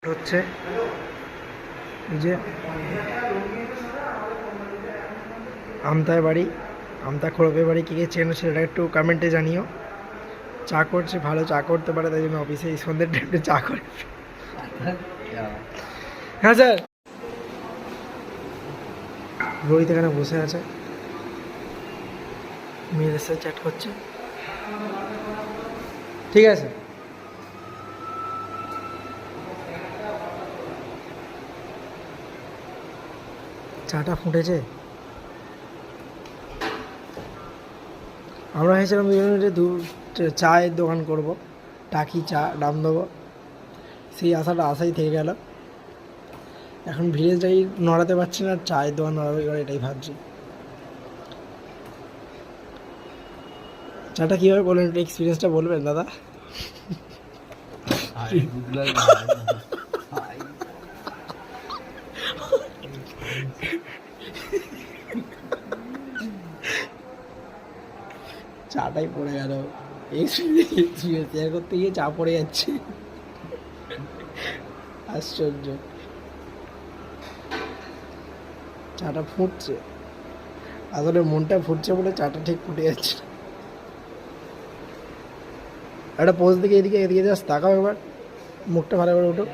হচ্ছে এই যে আমতায় বাড়ি, আমতা খোড়পে বাড়ি, কে কে চেনো সেটা একটু কমেন্টে জানিও। চা করছে, ভালো চা করতে পারে, তাই জন্য অফিসে এই সন্ধ্যের টাইমে চা করে। হ্যাঁ স্যার। রোহিত এখানে বসে আছে, মেয়েদের সাথে চ্যাট করছে। ঠিক আছে, চাটা ফুটেছে। আমরা ভেবেছিলাম চায়ের দোকান করব, টাকি চা নাম দেবো, সেই আশাই থেকে গেল। এখন ভিলেজটাই নড়াতে পারছি না, চায়ের দোকান নড়াবে এবার এটাই ভাবছি। চাটা কীভাবে বলবেন, একটু এক্সপিরিয়েন্সটা বলবেন দাদা? চাটাই পড়ে গেল, এক্সপিরিয়েন্স শেয়ার করতে গিয়ে চা পড়ে যাচ্ছে, আশ্চর্য। চাটা ফুটছে, আসলে মনটা ফুটছে বলে চাটা ঠিক ফুটে যাচ্ছে। একটা পোজ দিকে এদিকে এদিকে জাস্ট তাকাও একবার, মুখটা ভালো করে ওঠো।